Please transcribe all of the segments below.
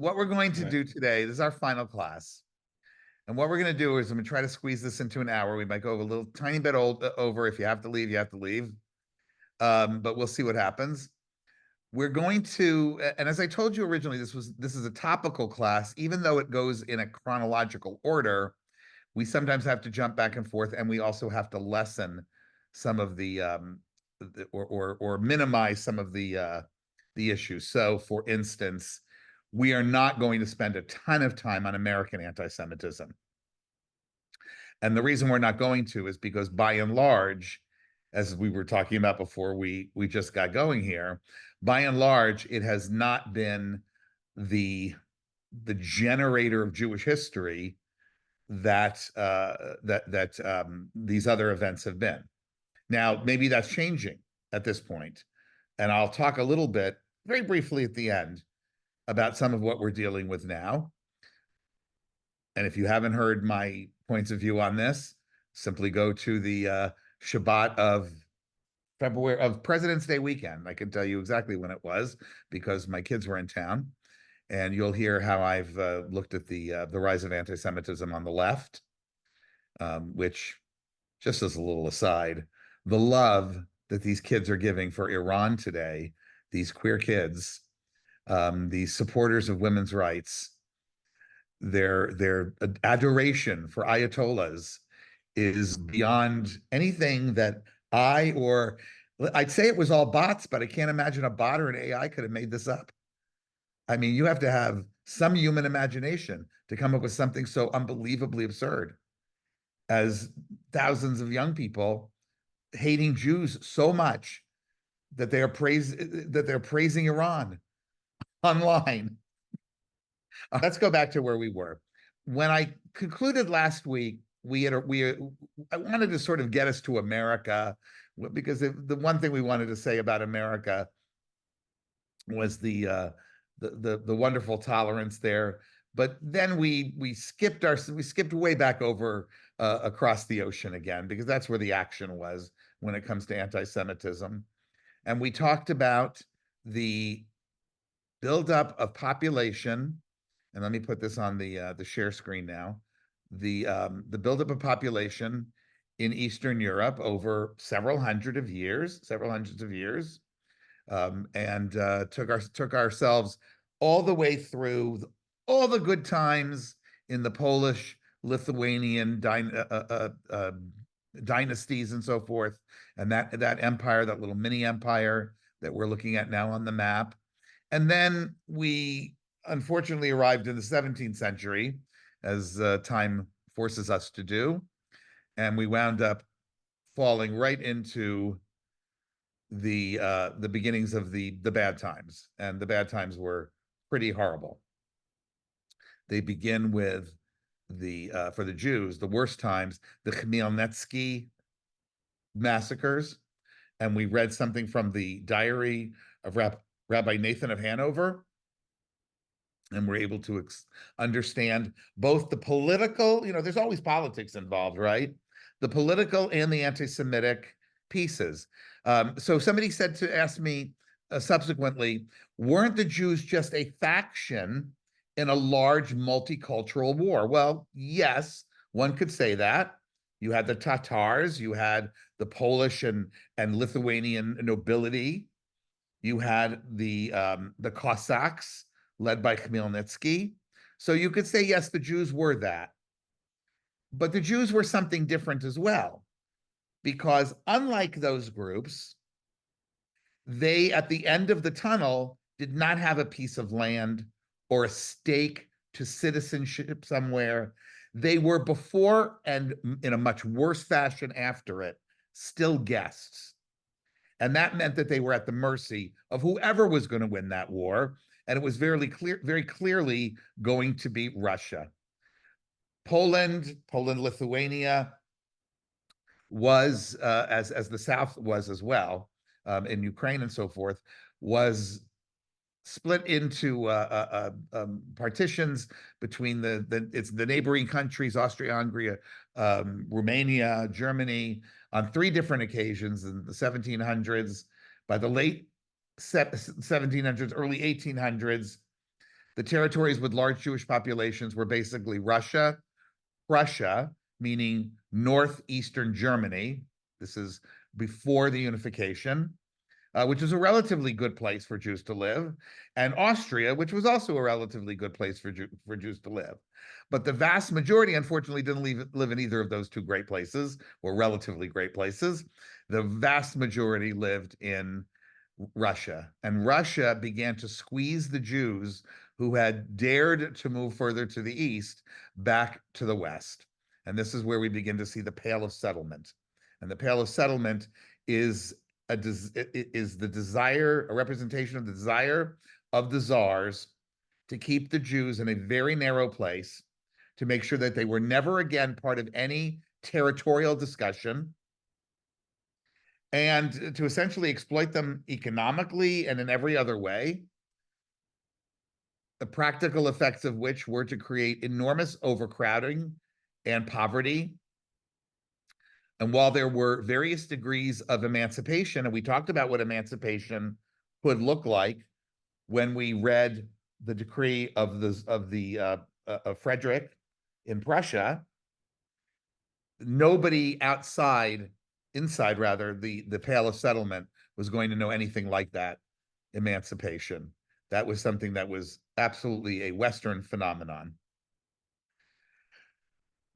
what we're going to Right. do today, this is our final class. And what we're going to do is I'm going to try to squeeze this into an hour. We might go a little tiny bit over. If you have to leave, you have to leave. But we'll see what happens. We're going to, and as I told you originally, this is a topical class, even though it goes in a chronological order. We sometimes have to jump back and forth, and we also have to lessen some of or minimize some of the issues. So, for instance, we are not going to spend a ton of time on American anti-Semitism. And the reason we're not going to is because by and large, as we were talking about before we just got going here, by and large, it has not been the generator of Jewish history that these other events have been. Now, maybe that's changing at this point, and I'll talk a little bit, very briefly at the end, about some of what we're dealing with now. And if you haven't heard my points of view on this, simply go to the Shabbat of February of President's Day weekend. I can tell you exactly when it was because my kids were in town, and you'll hear how I've looked at the rise of anti-Semitism on the left, which, just as a little aside, the love that these kids are giving for Iran today, these queer kids, these supporters of women's rights, their adoration for ayatollahs is beyond anything that I'd say it was all bots, but I can't imagine a bot or an AI could have made this up. I mean, you have to have some human imagination to come up with something so unbelievably absurd as thousands of young people hating Jews so much that they're praising Iran online. Let's go back to where we were. When I concluded last week, I wanted to sort of get us to America, because the one thing we wanted to say about America was the wonderful tolerance there. But then we skipped way back over across the ocean again, because that's where the action was when it comes to anti-Semitism. And we talked about the buildup of population. And let me put this on the share screen now. The buildup of population in Eastern Europe over several hundreds of years, and took ourselves all the way through all the good times in the Polish, Lithuanian dynasties and so forth, and that empire, that little mini empire that we're looking at now on the map. And then we unfortunately arrived in the 17th century, as time forces us to do, and we wound up falling right into the beginnings of the bad times, and the bad times were pretty horrible. They begin with for the Jews, the worst times, the Khmelnytsky massacres, and we read something from the diary of Rabbi Nathan of Hanover, and we're able to understand both the political, there's always politics involved, right? The political and the anti-Semitic pieces. So somebody asked me subsequently, weren't the Jews just a faction in a large multicultural war? Well, yes, one could say that. You had the Tatars, you had the Polish and Lithuanian nobility, you had the Cossacks led by Khmelnytsky. So you could say, yes, the Jews were that. But the Jews were something different as well, because unlike those groups, they, at the end of the tunnel, did not have a piece of land or a stake to citizenship somewhere. They were before, and in a much worse fashion after it, still guests. And that meant that they were at the mercy of whoever was going to win that war. And it was very clearly going to be Russia. Poland, Lithuania was, as the South was as well, in Ukraine and so forth, was split into partitions between the neighboring countries, Austria-Hungary, Romania, Germany, on 3 different occasions in the 1700s. By the late 1700s, early 1800s, The territories with large Jewish populations were basically Russia, Prussia, meaning northeastern Germany. This is before the unification, which is a relatively good place for Jews to live, and Austria, which was also a relatively good place for Jews to live. But the vast majority, unfortunately, didn't live in either of those two great places, or relatively great places. The vast majority lived in Russia, and Russia began to squeeze the Jews who had dared to move further to the east back to the west. And this is where we begin to see the Pale of Settlement. And the Pale of Settlement is the desire, a representation of the desire of the czars to keep the Jews in a very narrow place, to make sure that they were never again part of any territorial discussion, and to essentially exploit them economically and in every other way, the practical effects of which were to create enormous overcrowding and poverty. And while there were various degrees of emancipation, and we talked about what emancipation could look like when we read the decree of Frederick in Prussia, nobody inside rather, the Pale of Settlement was going to know anything like that emancipation. That was something that was absolutely a Western phenomenon.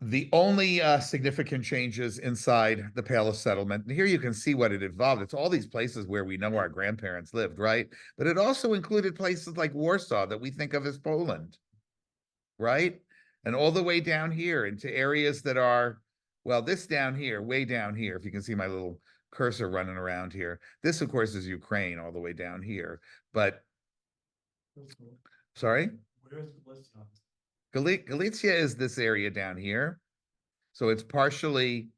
The only significant changes inside the Pale of Settlement, and here you can see what it involved. It's all these places where we know our grandparents lived, right? But it also included places like Warsaw that we think of as Poland, right? And all the way down here into areas that are, well, this down here, way down here, if you can see my little cursor running around here. This, of course, is Ukraine all the way down here. But, sorry? Where's Galicia? Galicia is this area down here. So it's partially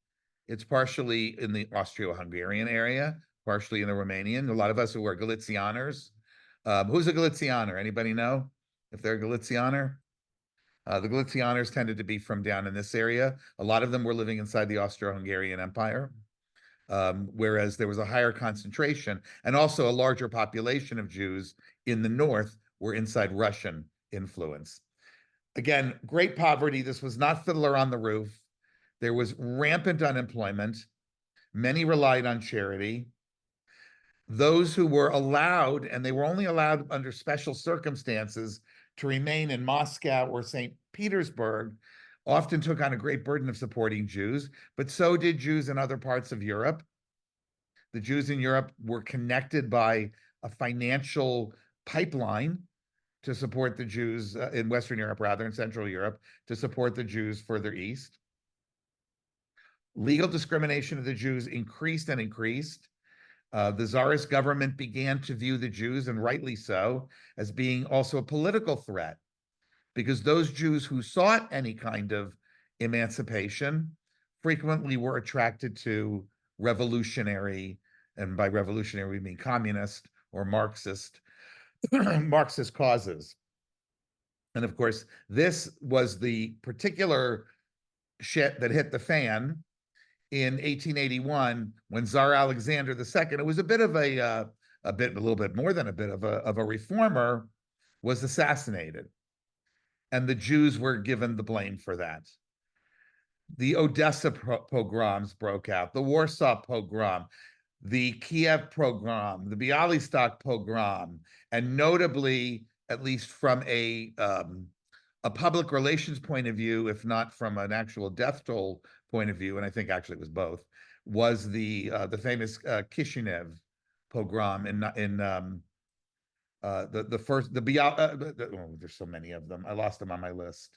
in the Austro-Hungarian area, partially in the Romanian. A lot of us who are Galicianers. Who's a Galicianer? Anybody know if they're a Galicianer? The Galicianers tended to be from down in this area. A lot of them were living inside the Austro-Hungarian Empire, whereas there was a higher concentration and also a larger population of Jews in the north were inside Russian influence. Again, great poverty. This was not Fiddler on the Roof. There was rampant unemployment. Many relied on charity. Those who were allowed, and they were only allowed under special circumstances, to remain in Moscow or St. Petersburg, often took on a great burden of supporting Jews, but so did Jews in other parts of Europe. The Jews in Europe were connected by a financial pipeline to support the Jews in Western Europe, rather, in Central Europe, to support the Jews further east. Legal discrimination of the Jews increased and increased. The Tsarist government began to view the Jews, and rightly so, as being also a political threat, because those Jews who sought any kind of emancipation frequently were attracted to revolutionary, and by revolutionary we mean communist or Marxist causes. And of course, this was the particular shit that hit the fan in 1881 when Tsar Alexander II, it was a little bit more than a bit of a reformer, was assassinated. And the Jews were given the blame for that. The Odessa pogroms broke out, the Warsaw pogrom, the Kiev pogrom, the Bialystok pogrom, and notably, at least from a public relations point of view, if not from an actual death toll point of view, and I think actually it was both, was the famous Kishinev pogrom there's so many of them. I lost them on my list.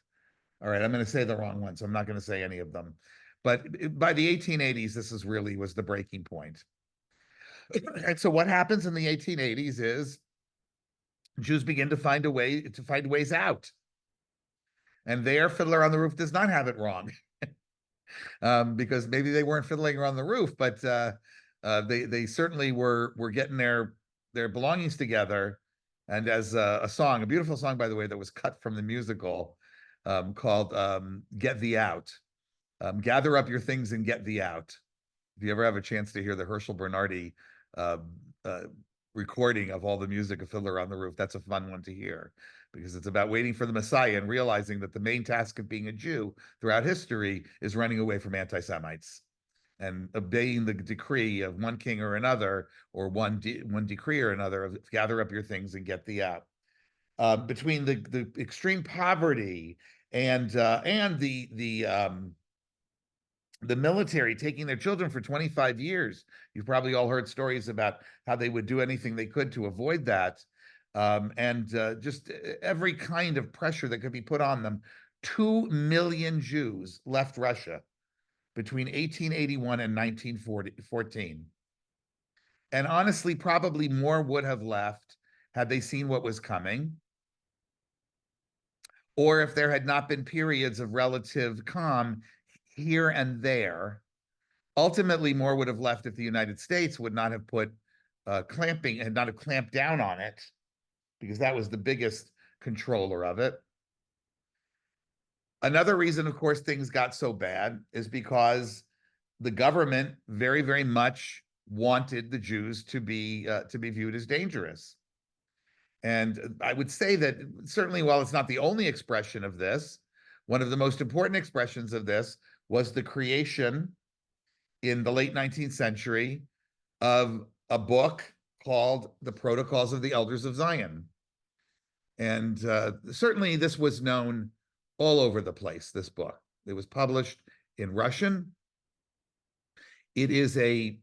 All right, I'm going to say the wrong one, so I'm not going to say any of them. But by the 1880s, this was the breaking point. And so what happens in the 1880s is Jews begin to find ways out. And there, Fiddler on the Roof does not have it wrong. Because maybe they weren't fiddling on the roof, but they certainly were getting their belongings together. And as a beautiful song, by the way, that was cut from the musical, called "Get Thee Out," gather up your things and get thee out. If you ever have a chance to hear the Herschel Bernardi recording of all the music of Fiddler on the Roof, that's a fun one to hear. because it's about waiting for the Messiah and realizing that the main task of being a Jew throughout history is running away from anti-Semites and obeying the decree of one king or another, or one decree or another of gather up your things and get thee out. Between the extreme poverty and the military taking their children for 25 years. You've probably all heard stories about how they would do anything they could to avoid that. And just every kind of pressure that could be put on them. 2 million Jews left Russia between 1881 and 1914. And honestly, probably more would have left had they seen what was coming, or if there had not been periods of relative calm here and there. Ultimately, more would have left if the United States would not have put clamping and not have clamped down on it, because that was the biggest controller of it. Another reason, of course, things got so bad is because the government very, very much wanted the Jews to be viewed as dangerous. And I would say that certainly, while it's not the only expression of this, one of the most important expressions of this was the creation in the late 19th century of a book called The Protocols of the Elders of Zion. And certainly this was known all over the place, this book. It was published in Russian. It is a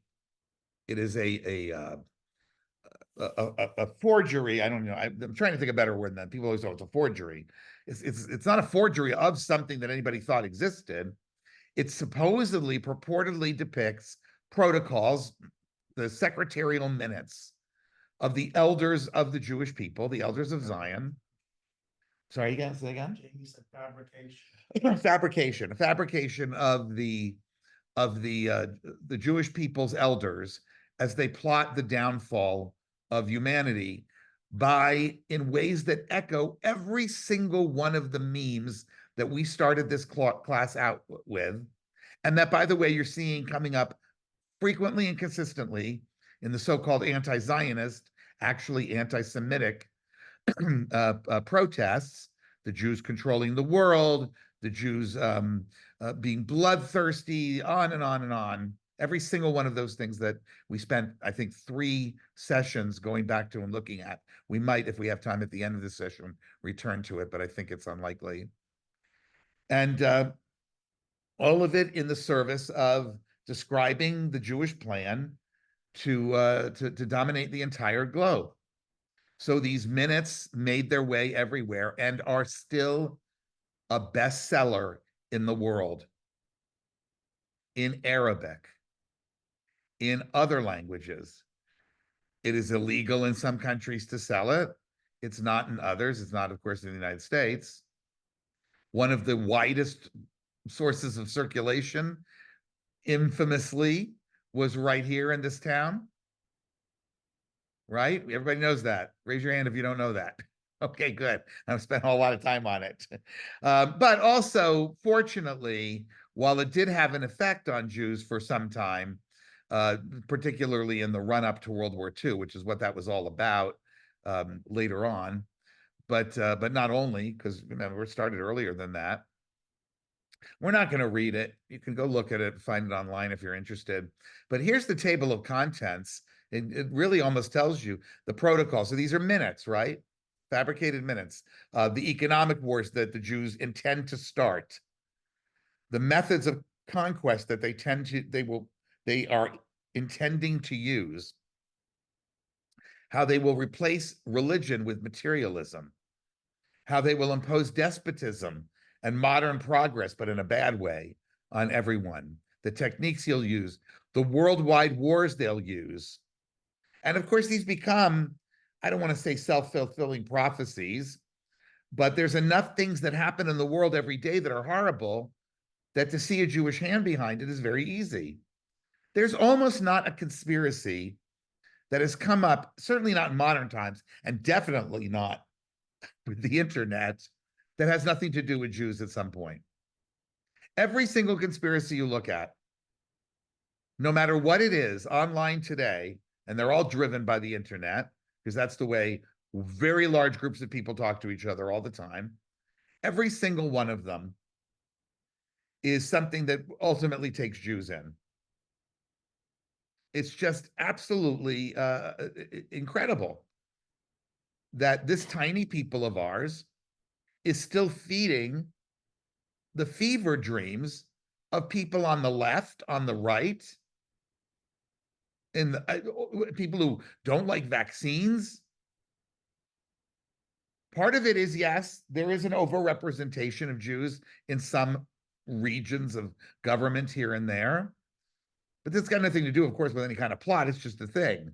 forgery. I don't know. I'm trying to think of a better word than that. People always say it's a forgery. It's not a forgery of something that anybody thought existed. It supposedly, purportedly depicts protocols, the secretarial minutes of the elders of the Jewish people, the elders of Zion. Sorry, you guys say again? He said fabrication. A fabrication of the Jewish people's elders as they plot the downfall of humanity in ways that echo every single one of the memes that we started this class out with, and that, by the way, you're seeing coming up frequently and consistently in the so-called anti-Zionist, actually anti-Semitic protests, the Jews controlling the world, the Jews being bloodthirsty, on and on and on. Every single one of those things that we spent, I think, 3 sessions going back to and looking at. We might, if we have time at the end of the session, return to it, but I think it's unlikely. And all of it in the service of describing the Jewish plan to dominate the entire globe. So these minutes made their way everywhere and are still a bestseller in the world, in Arabic, in other languages. It is illegal in some countries to sell it. It's not in others. It's not, of course, in the United States. One of the widest sources of circulation, infamously, was right here in this town. Right? Everybody knows that. Raise your hand if you don't know that. Okay, good. I've spent a lot of time on it. But also, fortunately, while it did have an effect on Jews for some time, particularly in the run-up to World War II, which is what that was all about later on, but not only, because remember, it started earlier than that. We're not going to read it. You can go look at it, find it online if you're interested. But here's the table of contents. It really almost tells you the protocol. So these are minutes, right? Fabricated minutes. The economic wars that the Jews intend to start. The methods of conquest that they are intending to use. How they will replace religion with materialism. How they will impose despotism and modern progress, but in a bad way, on everyone. The techniques he'll use, the worldwide wars they'll use. And of course, these become, I don't want to say self-fulfilling prophecies, but there's enough things that happen in the world every day that are horrible that to see a Jewish hand behind it is very easy. There's almost not a conspiracy that has come up, certainly not in modern times, and definitely not with the internet, that has nothing to do with Jews at some point. Every single conspiracy you look at, no matter what it is, online today, and they're all driven by the internet, because that's the way Very large groups of people talk to each other all the time. Every single one of them is something that ultimately takes Jews in. It's just absolutely incredible that this tiny people of ours is still feeding the fever dreams of people on the left, on the right, and people who don't like vaccines. Part of it is, yes, there is an overrepresentation of Jews in some regions of government here and there. But this got nothing to do, of course, with any kind of plot. It's just a thing.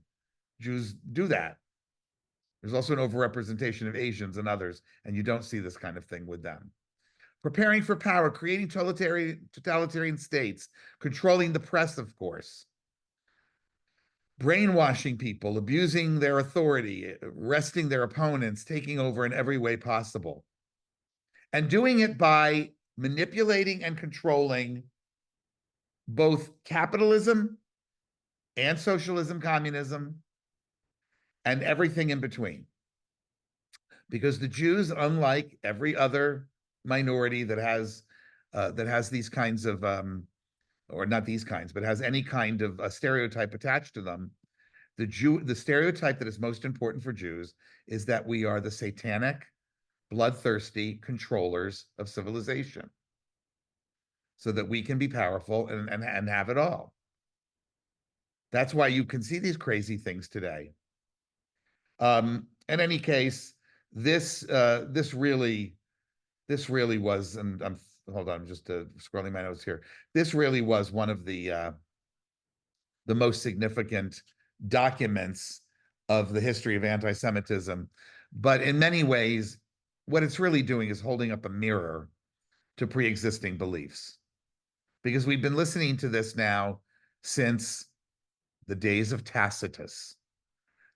Jews do that. There's also an overrepresentation of Asians and others, and you don't see this kind of thing with them. Preparing for power, creating totalitarian states, controlling the press, of course, brainwashing people, abusing their authority, arresting their opponents, taking over in every way possible, and doing it by manipulating and controlling both capitalism and socialism, communism, and everything in between. Because the Jews, unlike every other minority that has these kinds of or not these kinds, but has any kind of a stereotype attached to them, the stereotype that is most important for Jews is that we are the satanic, bloodthirsty controllers of civilization, so that we can be powerful and have it all. That's why you can see these crazy things today. In any case, this really was, and I'm hold on, I'm just scrolling my notes here. This really was one of the most significant documents of the history of anti-Semitism. But in many ways, what it's really doing is holding up a mirror to pre-existing beliefs. Because we've been listening to this now since the days of Tacitus,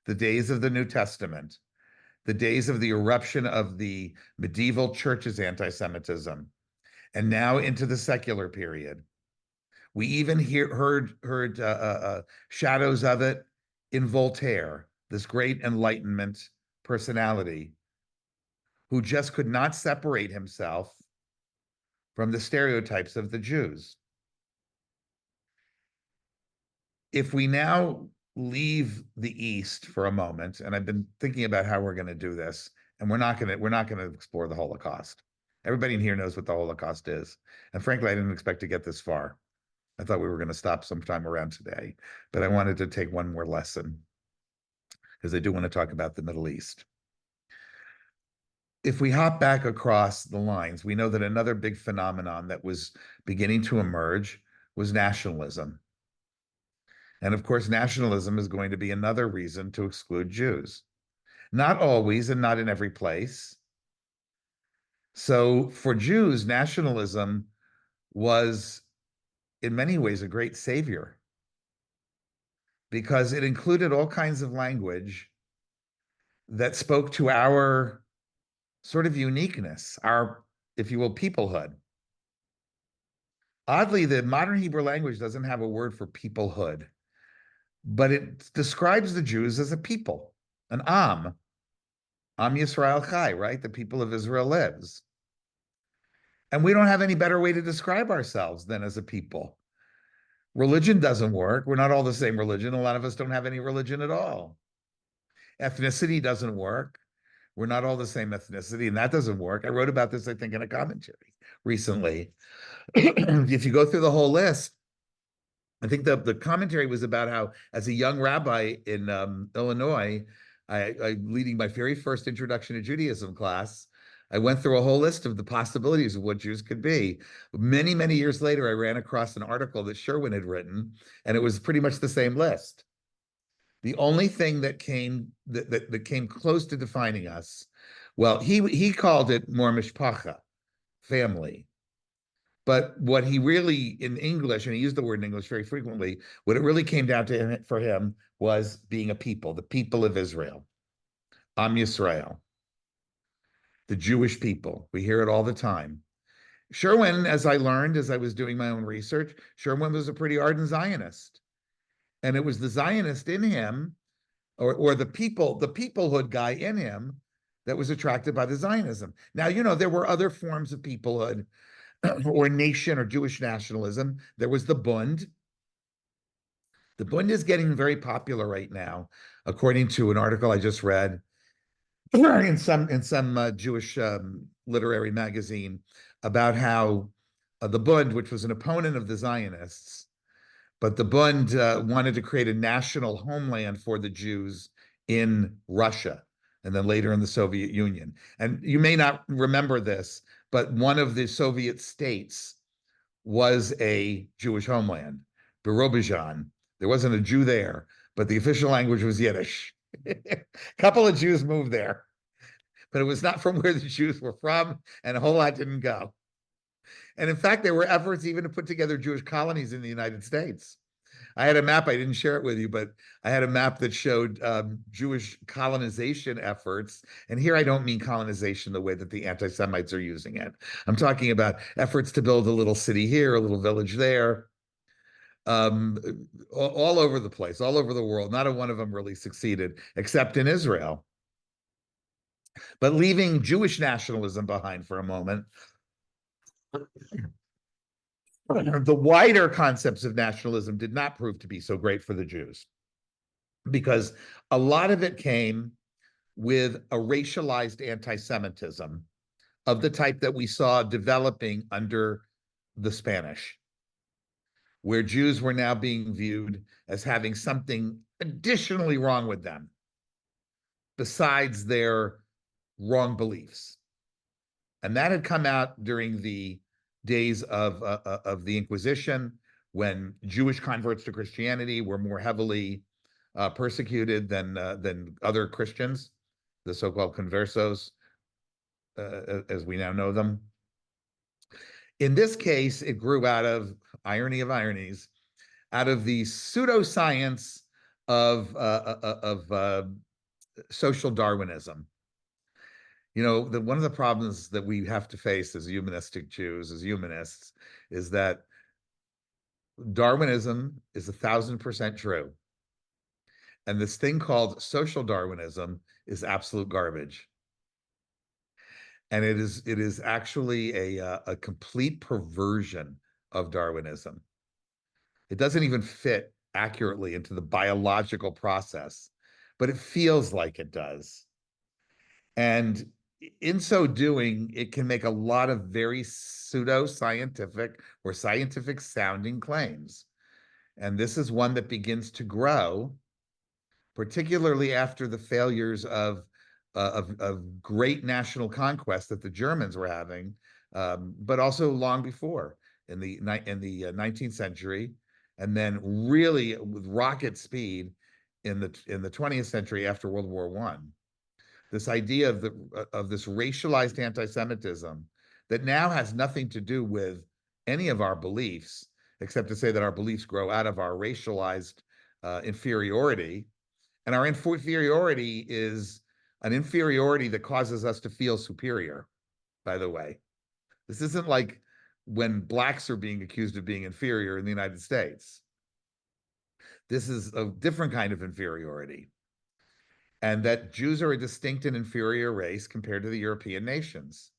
the days of the New Testament, the days of the eruption of the medieval church's anti-Semitism, and now into the secular period. We even heard shadows of it in Voltaire, this great Enlightenment personality who just could not separate himself from the stereotypes of the Jews. If we now leave the East for a moment, and I've been thinking about how we're going to do this, and we're not going to explore the Holocaust. Everybody in here knows what the Holocaust is, and frankly, I didn't expect to get this far. I thought we were going to stop sometime around today, but I wanted to take one more lesson because I do want to talk about the Middle East. If we hop back across the lines, we know that another big phenomenon that was beginning to emerge was nationalism. And of course, nationalism is going to be another reason to exclude Jews. Not always and not in every place. So for Jews, nationalism was in many ways a great savior because it included all kinds of language that spoke to our sort of uniqueness, our, if you will, peoplehood. Oddly, the modern Hebrew language doesn't have a word for peoplehood, but it describes the Jews as a people, an Am Yisrael Chai, right? The people of Israel lives. And we don't have any better way to describe ourselves than as a people. Religion doesn't work. We're not all the same religion. A lot of us don't have any religion at all. Ethnicity doesn't work. We're not all the same ethnicity, and that doesn't work. I wrote about this, I think, in a commentary recently. If you go through the whole list, I think the commentary was about how, as a young rabbi in Illinois, I leading my very first introduction to Judaism class, I went through a whole list of the possibilities of what Jews could be. Many, many years later, I ran across an article that Sherwin had written, and it was pretty much the same list. The only thing that came close to defining us, well, he called it more mishpacha, family. But what he really, in English, and he used the word in English very frequently, what it really came down to for him was being a people, the people of Israel, Am Yisrael, the Jewish people. We hear it all the time. Sherwin, as I learned as I was doing my own research, Sherwin was a pretty ardent Zionist. And it was the Zionist in him or the peoplehood guy in him that was attracted by the Zionism. Now, there were other forms of peoplehood or nation or Jewish nationalism. There was the Bund. The Bund is getting very popular right now, according to an article I just read in some Jewish literary magazine about how the Bund, which was an opponent of the Zionists, but the Bund wanted to create a national homeland for the Jews in Russia and then later in the Soviet Union. And you may not remember this, but one of the Soviet states was a Jewish homeland, Birobidzhan. There wasn't a Jew there, but the official language was Yiddish. A couple of Jews moved there, but it was not from where the Jews were from, and a whole lot didn't go. And in fact, there were efforts even to put together Jewish colonies in the United States. I had a map, I didn't share it with you, but I had a map that showed Jewish colonization efforts. And here I don't mean colonization the way that the anti-Semites are using it. I'm talking about efforts to build a little city here, a little village there, um, all over the place, all over the world. Not a one of them really succeeded, except in Israel. But leaving Jewish nationalism behind for a moment, the wider concepts of nationalism did not prove to be so great for the Jews, because a lot of it came with a racialized anti-Semitism of the type that we saw developing under the Spanish, where Jews were now being viewed as having something additionally wrong with them besides their wrong beliefs. And that had come out during the days of the Inquisition, when Jewish converts to Christianity were more heavily persecuted than other Christians, the so-called conversos, as we now know them. In this case, it grew out of, irony of ironies, out of the pseudoscience of social Darwinism. One of the problems that we have to face as humanistic Jews, as humanists, is that Darwinism is 1,000% true. And this thing called social Darwinism is absolute garbage. And it is actually a complete perversion of Darwinism. It doesn't even fit accurately into the biological process, but it feels like it does. And in so doing, it can make a lot of very pseudo-scientific or scientific sounding claims. And this is one that begins to grow, particularly after the failures of great national conquest that the Germans were having, but also long before in the 19th century, and then really with rocket speed in the 20th century after World War I. This idea of this racialized anti-Semitism that now has nothing to do with any of our beliefs, except to say that our beliefs grow out of our racialized inferiority. And our inferiority is an inferiority that causes us to feel superior, by the way. This isn't like when blacks are being accused of being inferior in the United States. This is a different kind of inferiority. And that Jews are a distinct and inferior race compared to the European nations.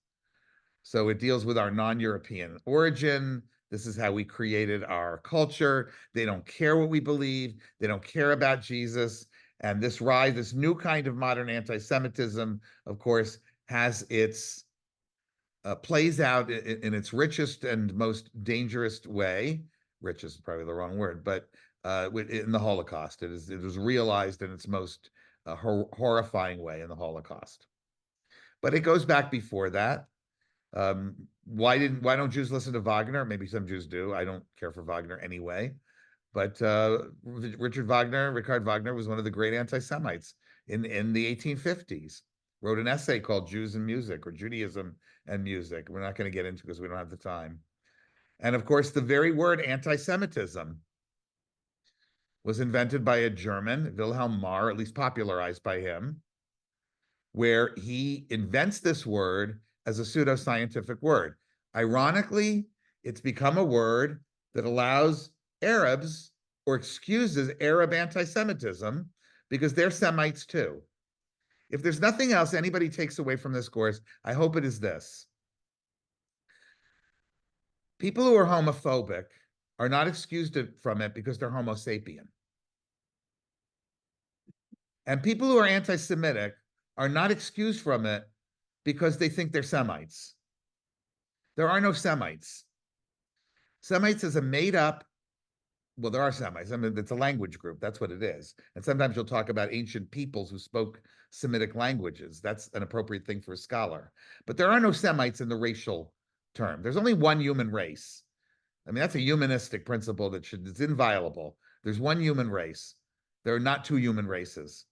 So it deals with our non-European origin. This is how we created our culture. They don't care what we believe. They don't care about Jesus. And this new kind of modern anti-Semitism, of course, has its plays out in its richest and most dangerous way. Richest is probably the wrong word, but in the Holocaust, it was realized in its most horrifying way in the Holocaust. But it goes back before that. Why don't Jews listen to Wagner? Maybe some Jews do. I don't care for Wagner anyway. But Richard Wagner was one of the great anti-Semites in the 1850s. Wrote an essay called Jews and Music, or Judaism and Music. We're not going to get into it because we don't have the time. And of course, the very word anti-Semitism was invented by a German, Wilhelm Marr, at least popularized by him, where he invents this word as a pseudoscientific word. Ironically, it's become a word that allows Arabs or excuses Arab anti-Semitism, because they're Semites too. If there's nothing else anybody takes away from this course, I hope it is this. People who are homophobic are not excused from it because they're Homo sapien. And people who are anti-Semitic are not excused from it because they think they're Semites. There are no Semites. Semites is a made up, well, there are Semites. I mean, it's a language group. That's what it is. And sometimes you'll talk about ancient peoples who spoke Semitic languages. That's an appropriate thing for a scholar. But there are no Semites in the racial term. There's only one human race. I mean, that's a humanistic principle it's inviolable. There's one human race. There are not two human races.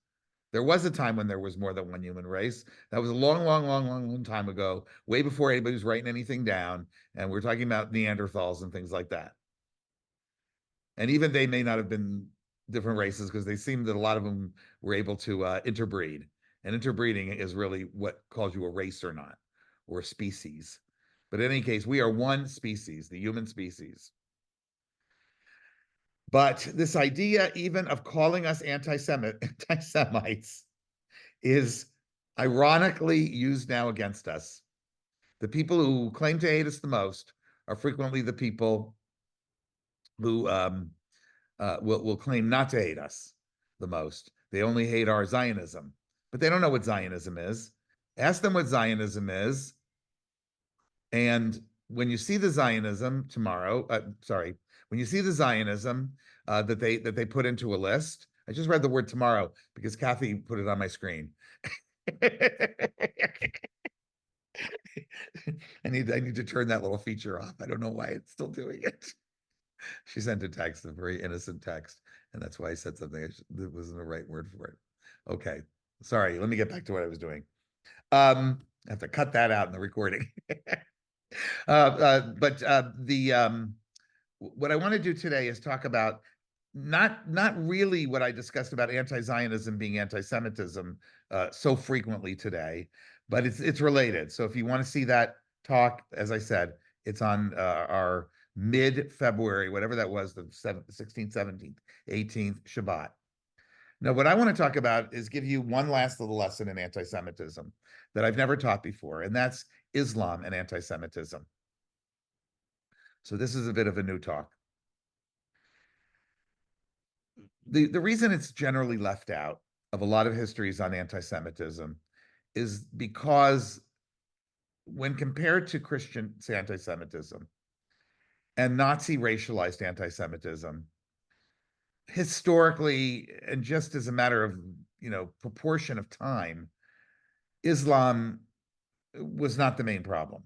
There was a time when there was more than one human race. That was a long, long, long, long, long time ago, way before anybody was writing anything down. And we're talking about Neanderthals and things like that. And even they may not have been different races because they seem that a lot of them were able to interbreed. And interbreeding is really what calls you a race or not, or a species. But in any case, we are one species, the human species. But this idea even of calling us anti-Semites is ironically used now against us. The people who claim to hate us the most are frequently the people who will claim not to hate us the most. They only hate our Zionism, but they don't know what Zionism is. Ask them what Zionism is, and when you see the Zionism tomorrow, when you see the Zionism that they put into a list, I just read the word tomorrow because Kathy put it on my screen. I need to turn that little feature off. I don't know why it's still doing it. She sent a text, a very innocent text, and that's why I said something that wasn't the right word for it. Okay, sorry. Let me get back to what I was doing. I have to cut that out in the recording. But what I want to do today is talk about not really what I discussed about anti-Zionism being anti-Semitism so frequently today, but it's related. So if you want to see that talk, as I said, it's on our mid-February, whatever that was, the 16th, 17th, 18th Shabbat. Now, what I want to talk about is give you one last little lesson in anti-Semitism that I've never taught before, and that's Islam and anti-Semitism. So this is a bit of a new talk. The reason it's generally left out of a lot of histories on anti-Semitism is because when compared to Christian anti-Semitism and Nazi racialized anti-Semitism, historically, and just as a matter of proportion of time, Islam was not the main problem.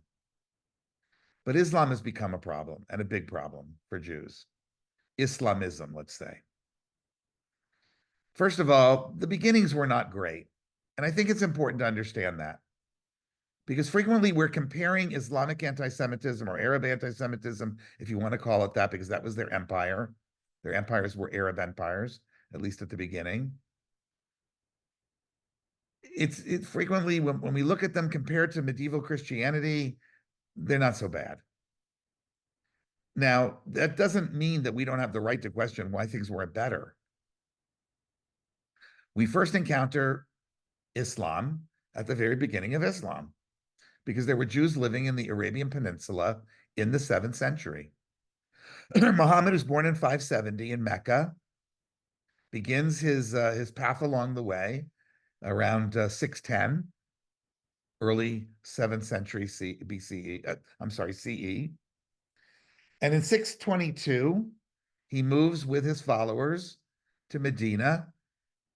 But Islam has become a problem, and a big problem for Jews. Islamism, let's say. First of all, the beginnings were not great. And I think it's important to understand that. Because frequently we're comparing Islamic anti-Semitism or Arab anti-Semitism, if you want to call it that, because that was their empire. Their empires were Arab empires, at least at the beginning. It's frequently, when we look at them compared to medieval Christianity, they're not so bad. Now, that doesn't mean that we don't have the right to question why things weren't better. We first encounter Islam at the very beginning of Islam, because there were Jews living in the Arabian Peninsula in the 7th century. Muhammad was born in 570 in Mecca, begins his path along the way around 610, early 7th century BCE, CE. And in 622, he moves with his followers to Medina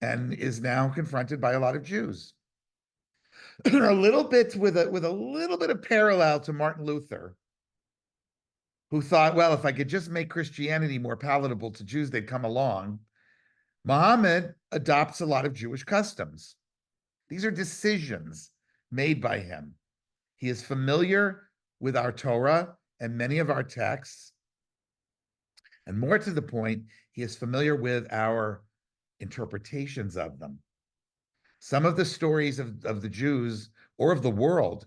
and is now confronted by a lot of Jews. A little bit with a little bit of parallel to Martin Luther, who thought, well, if I could just make Christianity more palatable to Jews, they'd come along. Muhammad adopts a lot of Jewish customs. These are decisions made by him. He is familiar with our Torah and many of our texts. And more to the point, he is familiar with our interpretations of them. Some of the stories of the Jews or of the world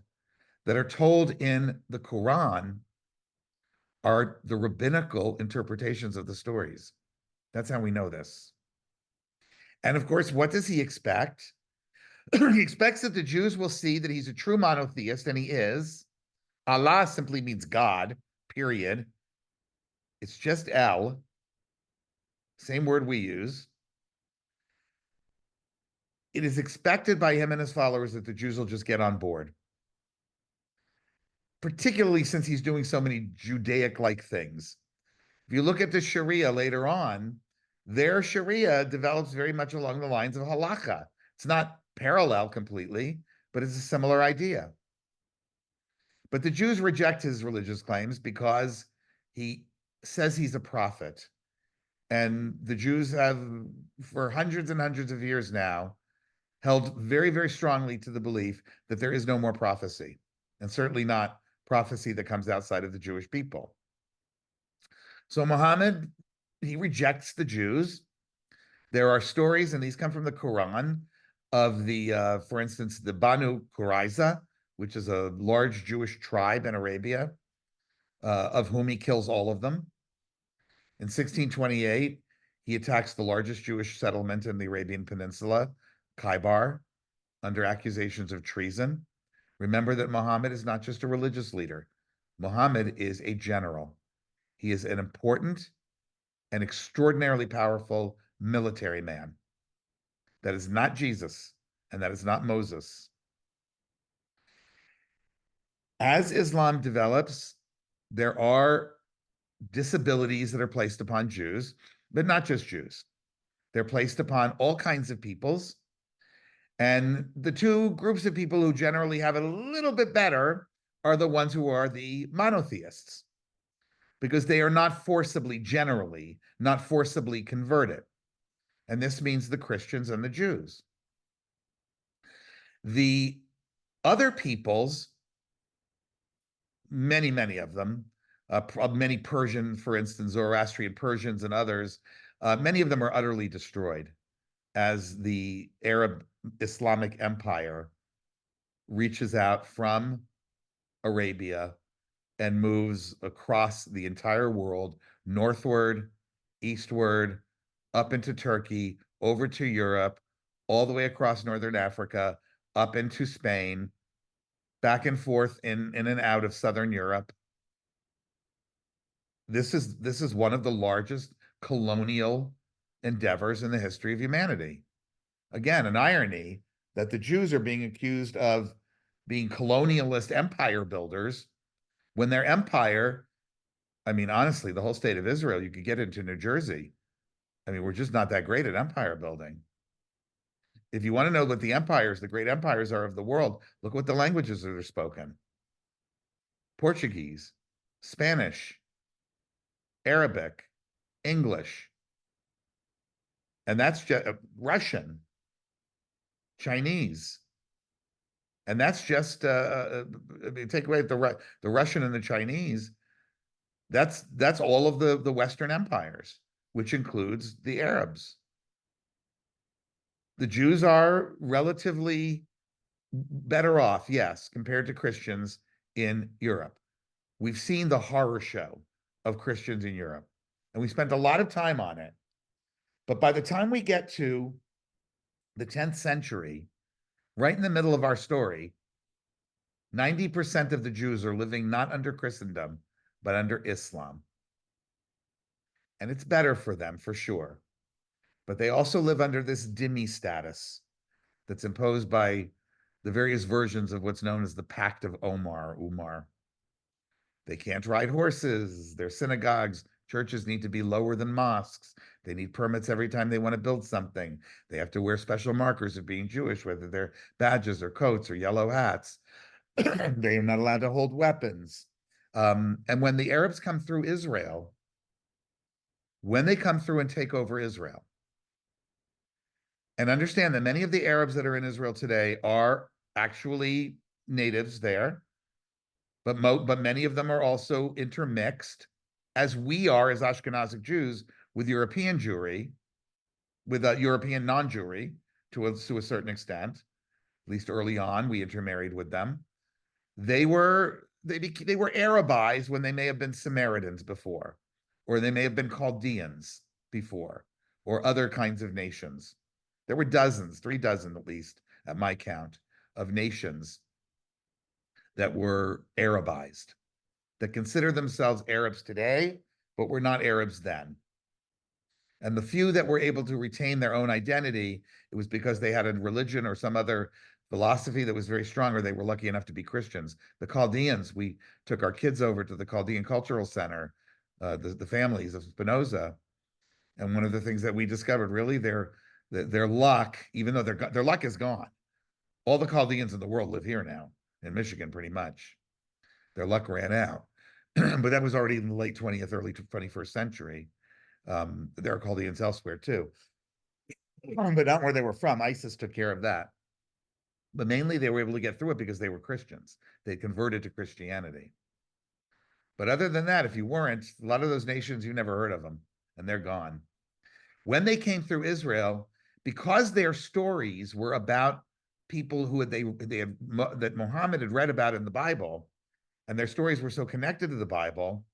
that are told in the Quran are the rabbinical interpretations of the stories. That's how we know this. And of course, what does he expect? He expects that the Jews will see that he's a true monotheist, and he is. Allah simply means God, period. It's just El, same word we use. It is expected by him and his followers that the Jews will just get on board, particularly since he's doing so many Judaic like things. If you look at the Sharia later on, their Sharia develops very much along the lines of halakha. It's not parallel completely, but it's a similar idea. But the Jews reject his religious claims because he says he's a prophet. And the Jews have, for hundreds and hundreds of years now, held very, very strongly to the belief that there is no more prophecy, and certainly not prophecy that comes outside of the Jewish people. So Muhammad, he rejects the Jews. There are stories, and these come from the Quran, of for instance, the Banu Qurayza, which is a large Jewish tribe in Arabia, of whom he kills all of them. In 1628, he attacks the largest Jewish settlement in the Arabian Peninsula, Khaybar, under accusations of treason. Remember that Muhammad is not just a religious leader. Muhammad is a general. He is an important and extraordinarily powerful military man. That is not Jesus, and that is not Moses. As Islam develops, there are disabilities that are placed upon Jews, but not just Jews. They're placed upon all kinds of peoples. And the two groups of people who generally have it a little bit better are the ones who are the monotheists, because they are not forcibly, generally, not forcibly converted. And this means the Christians and the Jews. The other peoples, many, many of them, many Persian, for instance, Zoroastrian Persians and others, many of them are utterly destroyed as the Arab Islamic Empire reaches out from Arabia and moves across the entire world, northward, eastward, up into Turkey, over to Europe, all the way across northern Africa, up into Spain, back and forth in and out of southern Europe. This is one of the largest colonial endeavors in the history of humanity. Again, an irony that the Jews are being accused of being colonialist empire builders when their empire, I mean, honestly, the whole state of Israel, you could get into New Jersey. I mean, we're just not that great at empire building. If you want to know what the empires, the great empires are of the world, look what the languages that are spoken: Portuguese, Spanish, Arabic, English, and that's just Russian, Chinese. And that's just, I mean, take away the Russian and the Chinese, that's all of the Western empires, which includes the Arabs. The Jews are relatively better off, yes, compared to Christians in Europe. We've seen the horror show of Christians in Europe, and we spent a lot of time on it. But by the time we get to the 10th century, right in the middle of our story, 90% of the Jews are living not under Christendom, but under Islam. And it's better for them, for sure. But they also live under this dhimmi status that's imposed by the various versions of what's known as the Pact of Umar. They can't ride horses. Their synagogues, churches need to be lower than mosques. They need permits every time they want to build something. They have to wear special markers of being Jewish, whether they're badges or coats or yellow hats. They are not allowed to hold weapons. And when the Arabs come through Israel, when they come through and take over Israel, and understand that many of the Arabs that are in Israel today are actually natives there, but many of them are also intermixed, as we are as Ashkenazic Jews, with European Jewry, with European non-Jewry to a certain extent. At least early on, we intermarried with them. They were Arabized when they may have been Samaritans before, or they may have been Chaldeans before, or other kinds of nations. There were dozens, 3 dozen at least, at my count, of nations that were Arabized, that consider themselves Arabs today, but were not Arabs then. And the few that were able to retain their own identity, it was because they had a religion or some other philosophy that was very strong, or they were lucky enough to be Christians. The Chaldeans, we took our kids over to the Chaldean Cultural Center, the families of Spinoza. And one of the things that we discovered, really, their luck, even though their luck is gone. All the Chaldeans in the world live here now, in Michigan, pretty much. Their luck ran out. But that was already in the late 20th, early 21st century. There are Chaldeans elsewhere too, but not where they were from. ISIS took care of that. But mainly they were able to get through it because they were Christians. They converted to Christianity. But other than that, if you weren't, a lot of those nations, you never heard of them, and they're gone. When they came through Israel, because their stories were about people who that Muhammad had read about in the Bible, and their stories were so connected to the Bible,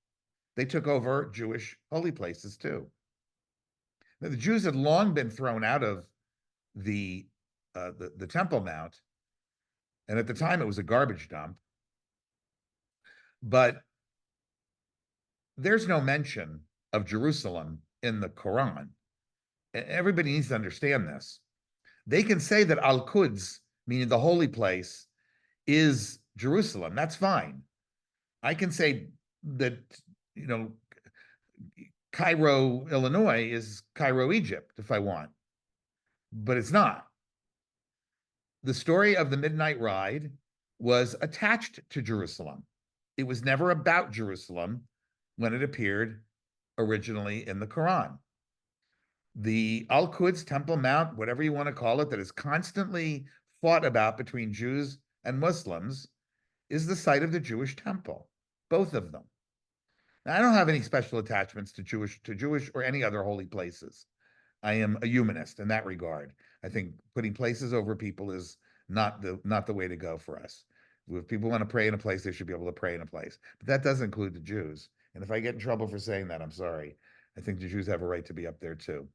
they took over Jewish holy places too. Now, the Jews had long been thrown out of the Temple Mount, and at the time it was a garbage dump. But there's no mention of Jerusalem in the Quran. Everybody needs to understand this. They can say that Al-Quds, meaning the holy place, is Jerusalem. That's fine. I can say that, Cairo, Illinois is Cairo, Egypt, if I want, but it's not. The story of the Midnight Ride was attached to Jerusalem. It was never about Jerusalem when it appeared originally in the Quran. The Al-Quds, Temple Mount, whatever you want to call it, that is constantly fought about between Jews and Muslims, is the site of the Jewish temple, both of them. Now, I don't have any special attachments to Jewish or any other holy places. I am a humanist in that regard. I think putting places over people is not the way to go for us. If people want to pray in a place, they should be able to pray in a place. But that does include the Jews. And if I get in trouble for saying that, I'm sorry. I think the Jews have a right to be up there too.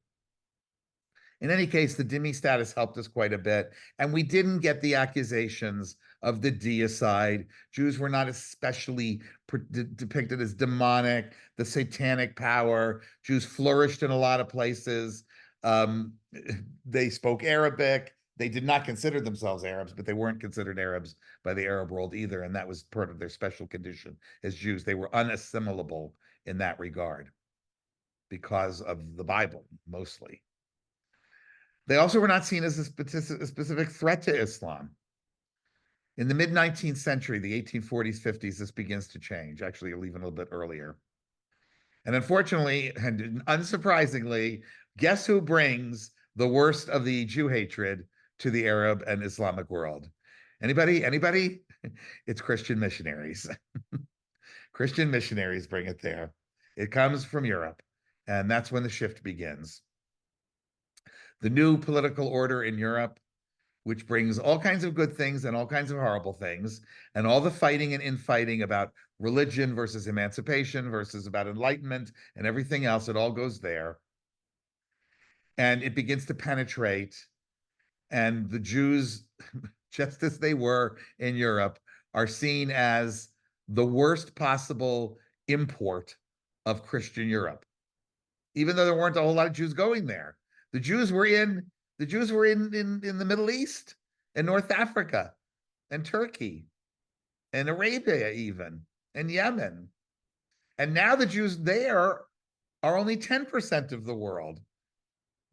In any case, the dhimmi status helped us quite a bit, and we didn't get the accusations of the deicide. Jews were not especially depicted as demonic, the satanic power. Jews flourished in a lot of places. They spoke Arabic. They did not consider themselves Arabs, but they weren't considered Arabs by the Arab world either, and that was part of their special condition as Jews. They were unassimilable in that regard because of the Bible, mostly. They also were not seen as a specific threat to Islam. In the mid-19th century, the 1840s, 50s, this begins to change, actually even a little bit earlier. And unfortunately, and unsurprisingly, guess who brings the worst of the Jew hatred to the Arab and Islamic world? Anybody? Anybody? It's Christian missionaries. Christian missionaries bring it there. It comes from Europe, and that's when the shift begins. The new political order in Europe, which brings all kinds of good things and all kinds of horrible things, and all the fighting and infighting about religion versus emancipation versus about enlightenment and everything else, it all goes there. And it begins to penetrate. And the Jews, just as they were in Europe, are seen as the worst possible import of Christian Europe, even though there weren't a whole lot of Jews going there. The Jews were in the Middle East and North Africa and Turkey and Arabia even and Yemen. And now the Jews there are only 10% of the world.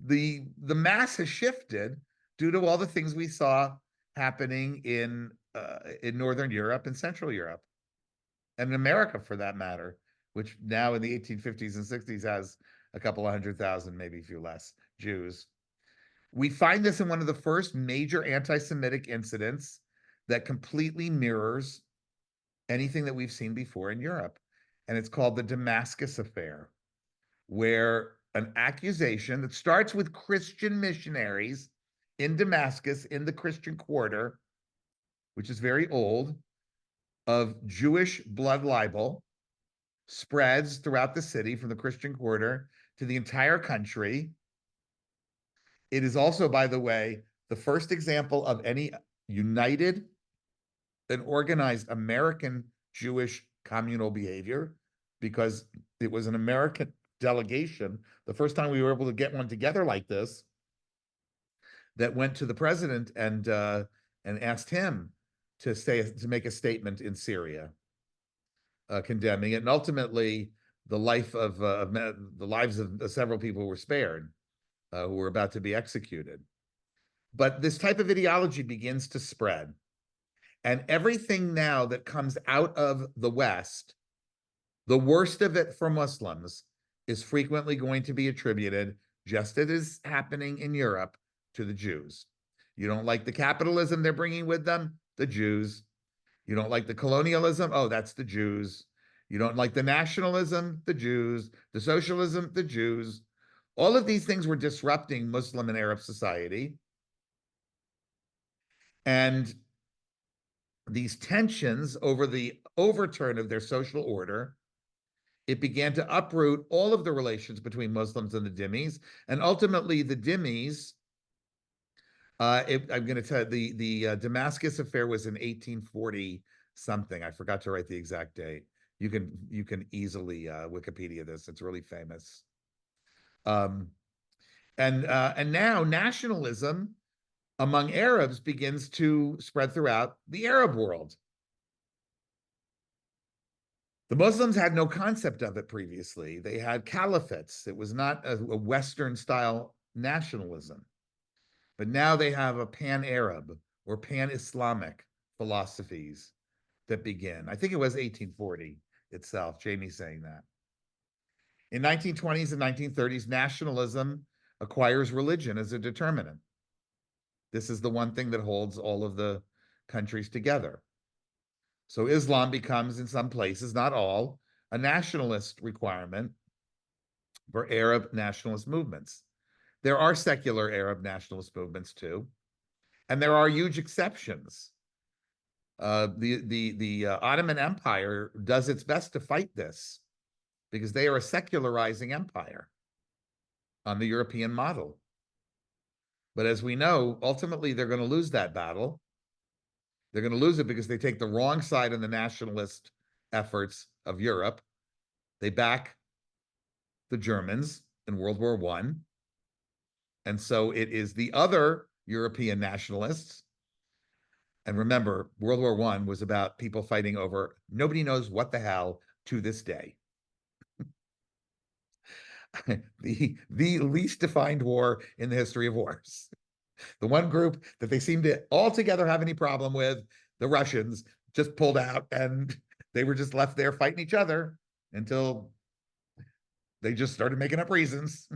The mass has shifted due to all the things we saw happening in Northern Europe and Central Europe and in America, for that matter, which now in the 1850s and 60s has a couple of 100,000, maybe a few less Jews. We find this in one of the first major anti-Semitic incidents that completely mirrors anything that we've seen before in Europe. And it's called the Damascus Affair, where an accusation that starts with Christian missionaries in Damascus, in the Christian quarter, which is very old, of Jewish blood libel, spreads throughout the city from the Christian quarter to the entire country. It is also, by the way, the first example of any united and organized American Jewish communal behavior, because it was an American delegation. The first time we were able to get one together like this, that went to the president and asked him to make a statement in Syria, condemning it, and ultimately the lives of several people were spared, who were about to be executed. But this type of ideology begins to spread, and everything now that comes out of the West, the worst of it for Muslims, is frequently going to be attributed, just as is happening in Europe, to the Jews. You don't like the capitalism they're bringing with them? The Jews. You don't like the colonialism? Oh, that's the Jews. You don't like the nationalism? The Jews. The socialism? The Jews. All of these things were disrupting Muslim and Arab society. And these tensions over the overturn of their social order, it began to uproot all of the relations between Muslims and the dhimmis. And ultimately, the dhimmis, I'm going to tell you, the Damascus affair was in 1840 something. I forgot to write the exact date. You can easily Wikipedia this. It's really famous. Um, and now nationalism among Arabs begins to spread throughout the Arab world. The Muslims had no concept of it previously. They had caliphates. It was not a Western style nationalism. But now they have a pan-Arab or pan-Islamic philosophies that begin. I think it was 1840 itself, Jamie saying that. In 1920s and 1930s, nationalism acquires religion as a determinant. This is the one thing that holds all of the countries together. So Islam becomes, in some places, not all, a nationalist requirement for Arab nationalist movements. There are secular Arab nationalist movements too, and there are huge exceptions. The Ottoman Empire does its best to fight this because they are a secularizing empire on the European model. But as we know, ultimately they're going to lose that battle. They're going to lose it because they take the wrong side in the nationalist efforts of Europe. They back the Germans in World War I. And so it is the other European nationalists. And remember, World War I was about people fighting over nobody knows what the hell to this day. the least defined war in the history of wars. The one group that they seem to altogether have any problem with, the Russians, just pulled out and they were just left there fighting each other until they just started making up reasons.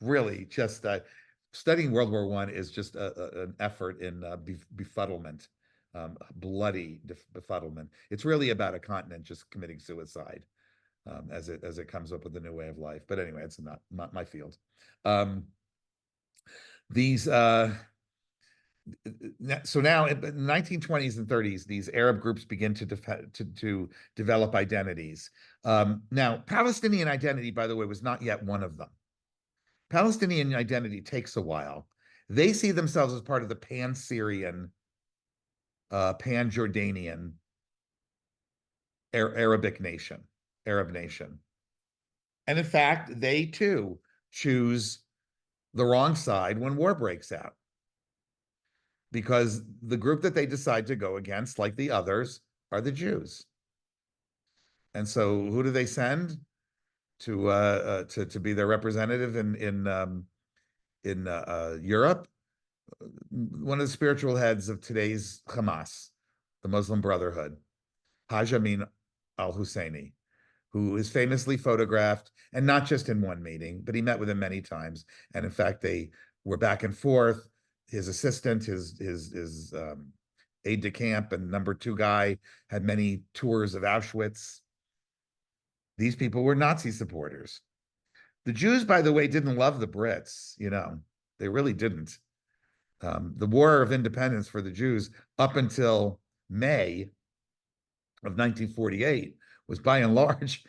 Really, just studying World War I is just an effort in befuddlement, bloody befuddlement. It's really about a continent just committing suicide as it comes up with a new way of life. But anyway, it's not my field. These so now in the 1920s and 30s, these Arab groups begin to develop identities. Now, Palestinian identity, by the way, was not yet one of them. Palestinian identity takes a while. They see themselves as part of the pan-Syrian, pan-Jordanian Arabic nation, Arab nation. And in fact, they too choose the wrong side when war breaks out, because the group that they decide to go against, like the others, are the Jews. And so who do they send to be their representative in Europe? One of the spiritual heads of today's Hamas, the Muslim Brotherhood, Haj Amin al-Husseini, who is famously photographed, and not just in one meeting, but he met with him many times. And in fact, they were back and forth. His assistant, his aide de camp and number 2 guy had many tours of Auschwitz. These people were Nazi supporters. The Jews, by the way, didn't love the Brits. They really didn't. The War of Independence for the Jews up until May of 1948 was by and large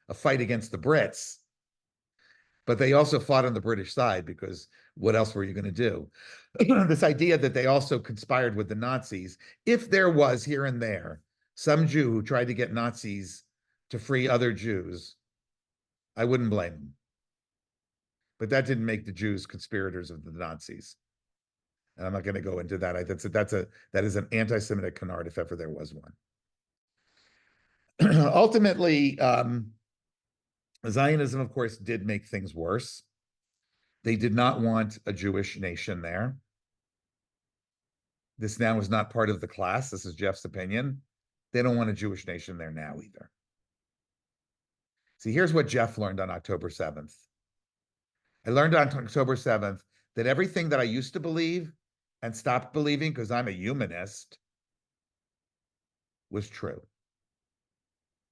a fight against the Brits. but they also fought on the British side because what else were you going to do? This idea that they also conspired with the Nazis, if there was here and there some Jew who tried to get Nazis to free other Jews, I wouldn't blame him. But that didn't make the Jews conspirators of the Nazis. And I'm not going to go into that. That is an anti-Semitic canard if ever there was one. Ultimately, Zionism, of course, did make things worse. They did not want a Jewish nation there. This now is not part of the class. This is Jeff's opinion. They don't want a Jewish nation there now either. See, here's what Jeff learned on October 7th. I learned on October 7th that everything that I used to believe and stopped believing because I'm a humanist was true.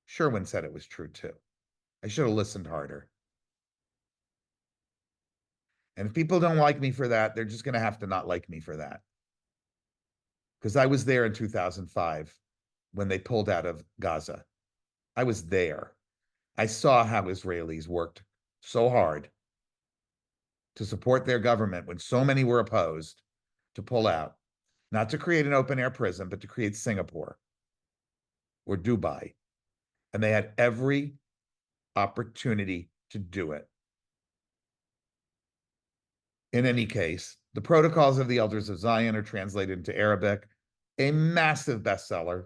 Sherwin said it was true too. I should have listened harder. And if people don't like me for that, they're just going to have to not like me for that. Because I was there in 2005 when they pulled out of Gaza. I was there. I saw how Israelis worked so hard to support their government when so many were opposed to pull out, not to create an open air prison, but to create Singapore or Dubai. And they had every opportunity to do it. In any case, the Protocols of the Elders of Zion are translated into Arabic, a massive bestseller.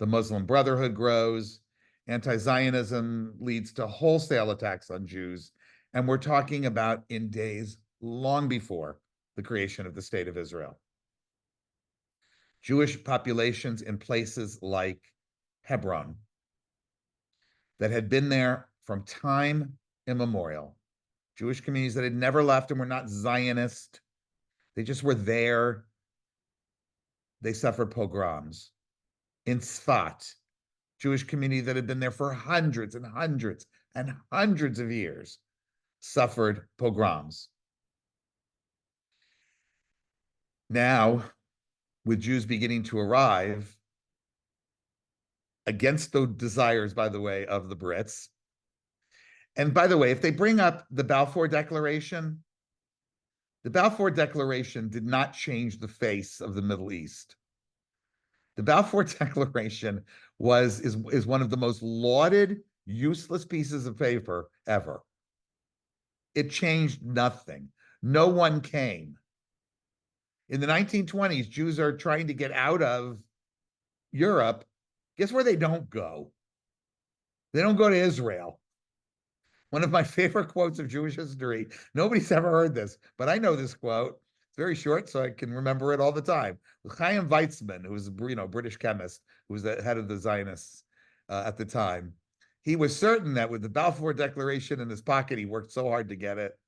The Muslim Brotherhood grows. Anti-Zionism leads to wholesale attacks on Jews. And we're talking about in days long before the creation of the State of Israel. Jewish populations in places like Hebron that had been there from time immemorial. Jewish communities that had never left and were not Zionist. They just were there. They suffered pogroms. In Sfat, Jewish community that had been there for hundreds and hundreds and hundreds of years, suffered pogroms. Now, with Jews beginning to arrive, against the desires, by the way, of the Brits. And by the way, if they bring up the Balfour Declaration did not change the face of the Middle East. The Balfour Declaration is one of the most lauded, useless pieces of paper ever. It changed nothing. No one came. In the 1920s, Jews are trying to get out of Europe. Guess where they don't go? They don't go to Israel. One of my favorite quotes of Jewish history. Nobody's ever heard this, but I know this quote. It's very short, so I can remember it all the time. Chaim Weizmann, who was a British chemist, who was the head of the Zionists at the time, he was certain that with the Balfour Declaration in his pocket, he worked so hard to get it,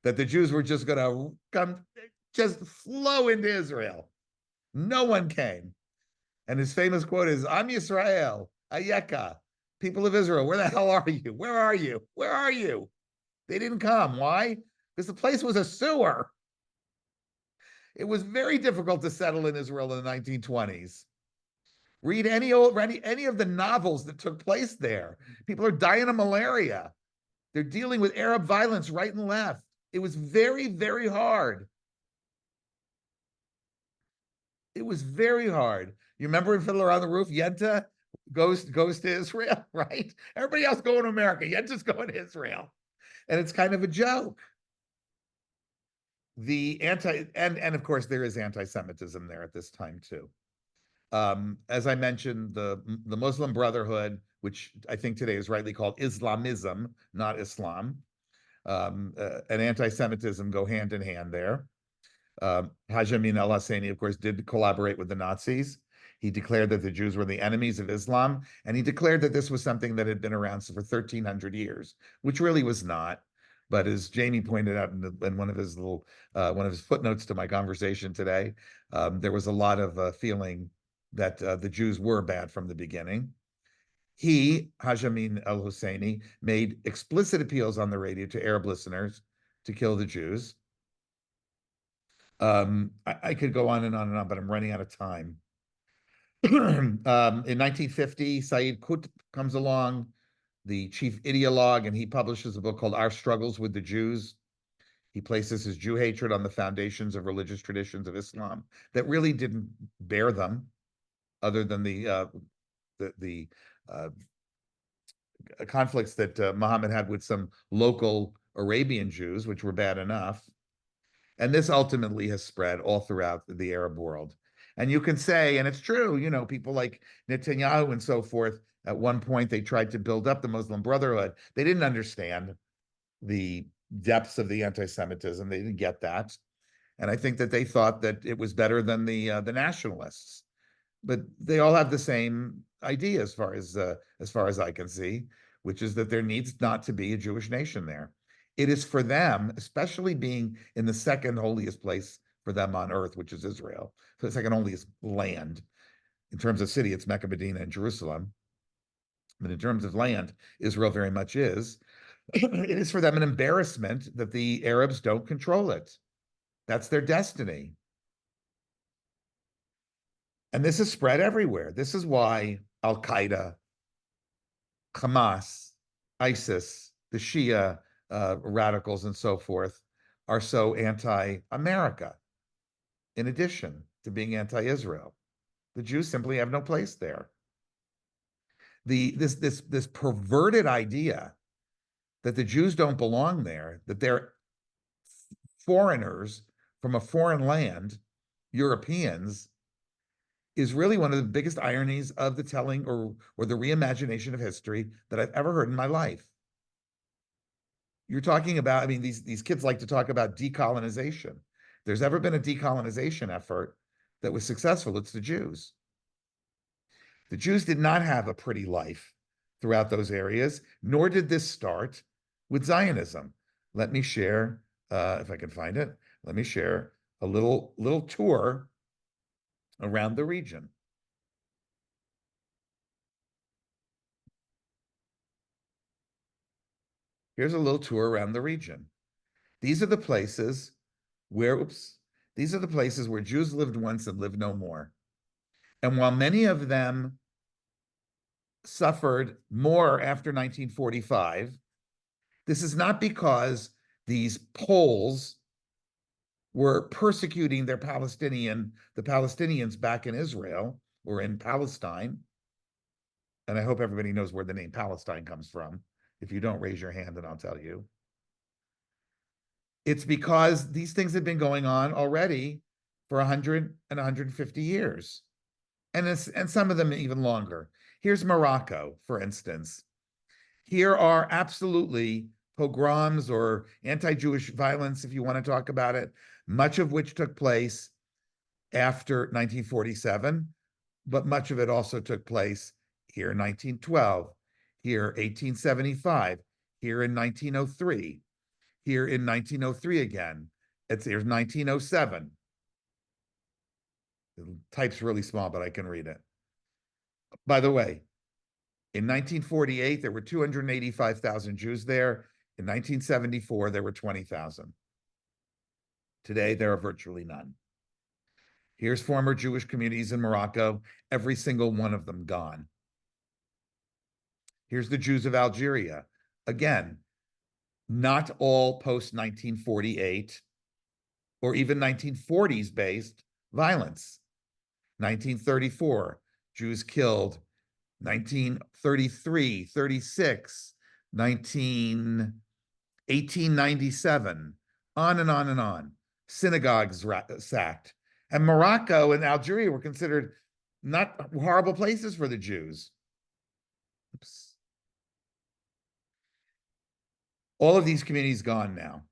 that the Jews were just going to come, just flow into Israel. No one came. And his famous quote is, Am Yisrael, Ayeka, people of Israel, where the hell are you? Where are you? Where are you? They didn't come. Why? Because the place was a sewer. It was very difficult to settle in Israel in the 1920s. Read any of the novels that took place there. People are dying of malaria. They're dealing with Arab violence right and left. It was very, very hard. It was very hard. You remember in Fiddler on the Roof, Yenta goes to Israel, right? Everybody else going to America. Yenta's going to Israel. And it's kind of a joke. And of course there is anti-Semitism there at this time too. As I mentioned, the Muslim Brotherhood, which I think today is rightly called Islamism, not Islam, and anti-Semitism go hand in hand there. Haj Amin al-Husseini, of course, did collaborate with the Nazis. He declared that the Jews were the enemies of Islam, and he declared that this was something that had been around for 1,300 years, which really was not. But as Jamie pointed out in one of his footnotes to my conversation today, there was a lot of feeling that the Jews were bad from the beginning. He, Haj Amin al-Husseini, made explicit appeals on the radio to Arab listeners to kill the Jews. I could go on and on and on, but I'm running out of time. In 1950, Said Qutb comes along, the chief ideologue, and he publishes a book called Our Struggles with the Jews. He places his Jew hatred on the foundations of religious traditions of Islam that really didn't bear them, other than the conflicts that Muhammad had with some local Arabian Jews, which were bad enough. And this ultimately has spread all throughout the Arab world. And you can say, and it's true, people like Netanyahu and so forth, at one point they tried to build up the Muslim Brotherhood. They didn't understand the depths of the anti-Semitism. They didn't get that. And I think that they thought that it was better than the nationalists. But they all have the same idea as far as I can see, which is that there needs not to be a Jewish nation there. It is for them, especially being in the second holiest place for them on earth, which is Israel, so the second holiest land. In terms of city, it's Mecca, Medina, and Jerusalem. But in terms of land, Israel very much is. It is for them an embarrassment that the Arabs don't control it. That's their destiny. And this is spread everywhere. This is why Al-Qaeda, Hamas, ISIS, the Shia radicals, and so forth are so anti-America, in addition to being anti-Israel. The Jews simply have no place there. This perverted idea that the Jews don't belong there, that they're foreigners from a foreign land, Europeans, is really one of the biggest ironies of the telling or the reimagination of history that I've ever heard in my life. You're talking about, I mean, these kids like to talk about decolonization. If there's ever been a decolonization effort that was successful, it's the Jews. The Jews did not have a pretty life throughout those areas, nor did this start with Zionism. Let me share, if I can find it, let me share a little tour around the region. Here's a little tour around the region. These are the places where, these are the places where Jews lived once and lived no more. And while many of them suffered more after 1945, this is not because these Poles were persecuting the Palestinians back in Israel or in Palestine. And I hope everybody knows where the name Palestine comes from. If you don't, raise your hand and I'll tell you. It's because these things have been going on already for 100 and 150 years. And some of them even longer. Here's Morocco, for instance. Here are absolutely pogroms or anti-Jewish violence, if you want to talk about it, much of which took place after 1947, but much of it also took place here in 1912, here 1875, here in 1903, here in 1903 again. Here's 1907. The type's really small, but I can read it. By the way, in 1948, there were 285,000 Jews there. In 1974, there were 20,000. Today, there are virtually none. Here's former Jewish communities in Morocco, every single one of them gone. Here's the Jews of Algeria. Again, not all post-1948 or even 1940s based violence. 1934, Jews killed. 1933, 36, 1897, on and on and on. Synagogues sacked. And Morocco and Algeria were considered not horrible places for the Jews. Oops. All of these communities gone now.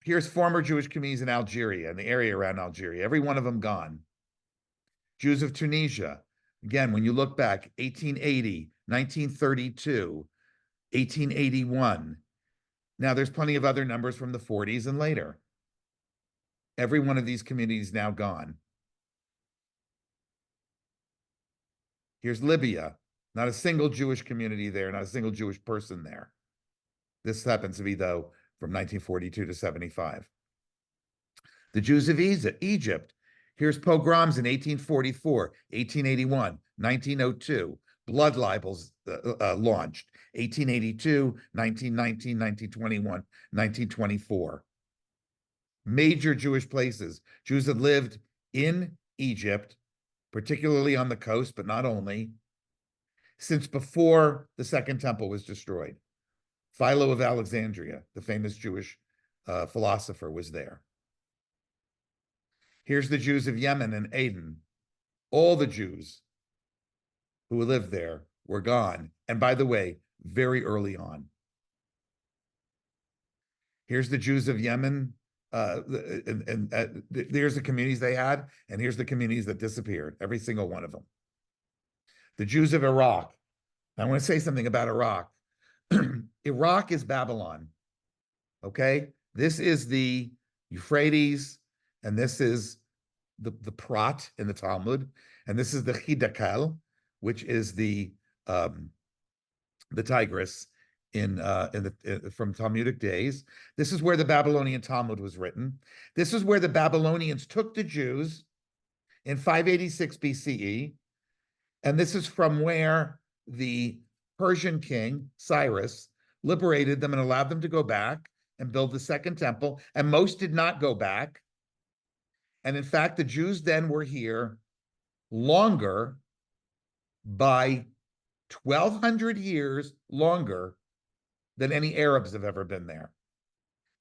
Here's former Jewish communities in Algeria, in the area around Algeria, every one of them gone. Jews of Tunisia, again, when you look back, 1880, 1932, 1881. Now, there's plenty of other numbers from the 40s and later. Every one of these communities now gone. Here's Libya. Not a single Jewish community there, not a single Jewish person there. This happens to be, though, from 1942 to 75. The Jews of Egypt. Here's pogroms in 1844, 1881, 1902, blood libels launched: 1882, 1919, 1921, 1924. Major Jewish places. Jews had lived in Egypt, particularly on the coast, but not only, since before the Second Temple was destroyed. Philo of Alexandria, the famous Jewish philosopher, was there. Here's the Jews of Yemen and Aden. All the Jews who lived there were gone. And by the way, very early on. Here's the Jews of Yemen, there's the communities they had, and here's the communities that disappeared, every single one of them. The Jews of Iraq. I want to say something about Iraq. Iraq is Babylon, okay? This is the Euphrates, and this is the Prat in the Talmud, and this is the Hiddekel, which is the Tigris from Talmudic days. This is where the Babylonian Talmud was written. This is where the Babylonians took the Jews in 586 BCE, and this is from where the Persian king Cyrus liberated them and allowed them to go back and build the second temple, and most did not go back. And in fact, the Jews then were here longer, by 1,200 years longer than any Arabs have ever been there.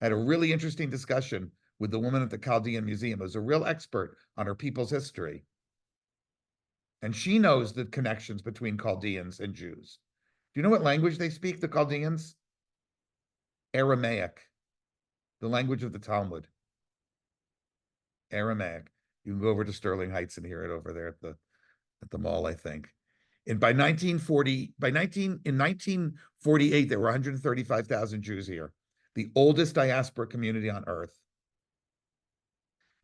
I had a really interesting discussion with the woman at the Chaldean Museum, who's a real expert on her people's history. And she knows the connections between Chaldeans and Jews. Do you know what language they speak, the Chaldeans? Aramaic, the language of the Talmud. Aramaic. You can go over to Sterling Heights and hear it over there at the mall, I think. And in 1948, there were 135,000 Jews here, the oldest diaspora community on earth.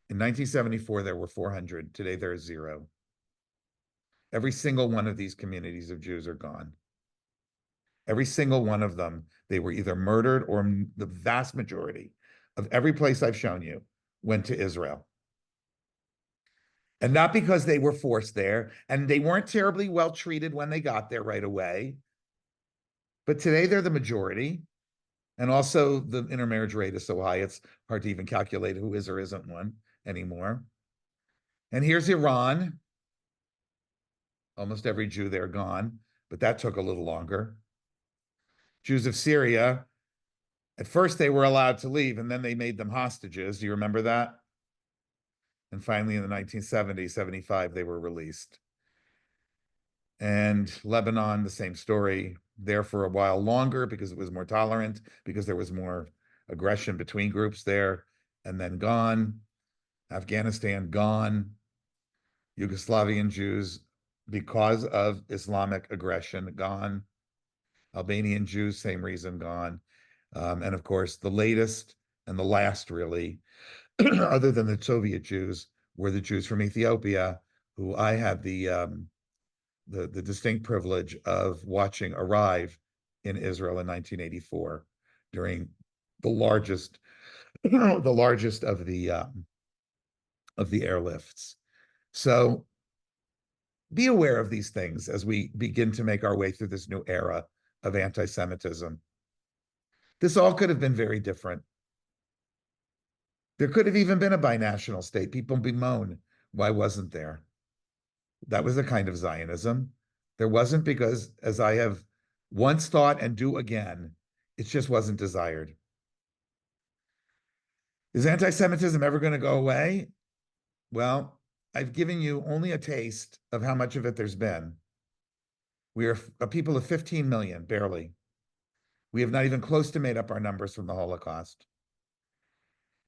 In 1974, there were 400. Today, there is 0. Every single one of these communities of Jews are gone. Every single one of them, they were either murdered, or the vast majority of every place I've shown you went to Israel. And not because they were forced there, and they weren't terribly well treated when they got there right away. But today they're the majority. And also the intermarriage rate is so high, it's hard to even calculate who is or isn't one anymore. And here's Iran. Almost every Jew there gone, but that took a little longer. Jews of Syria, at first they were allowed to leave, and then they made them hostages. Do you remember that? And finally, in the 1970s, 75, they were released. And Lebanon, the same story, there for a while longer because it was more tolerant, because there was more aggression between groups there, and then gone. Afghanistan, gone. Yugoslavian Jews, because of Islamic aggression, gone. Albanian Jews, same reason, gone. And of course, the latest and the last, really, other than the Soviet Jews, were the Jews from Ethiopia, who I had the distinct privilege of watching arrive in Israel in 1984 during the largest of the airlifts. So be aware of these things as we begin to make our way through this new era of anti-Semitism. This all could have been very different. There could have even been a binational state. People bemoan, why wasn't there? That was a kind of Zionism. There wasn't because, as I have once thought and do again, it just wasn't desired. Is anti-Semitism ever going to go away? Well, I've given you only a taste of how much of it there's been. We are a people of 15 million, barely. We have not even close to made up our numbers from the Holocaust.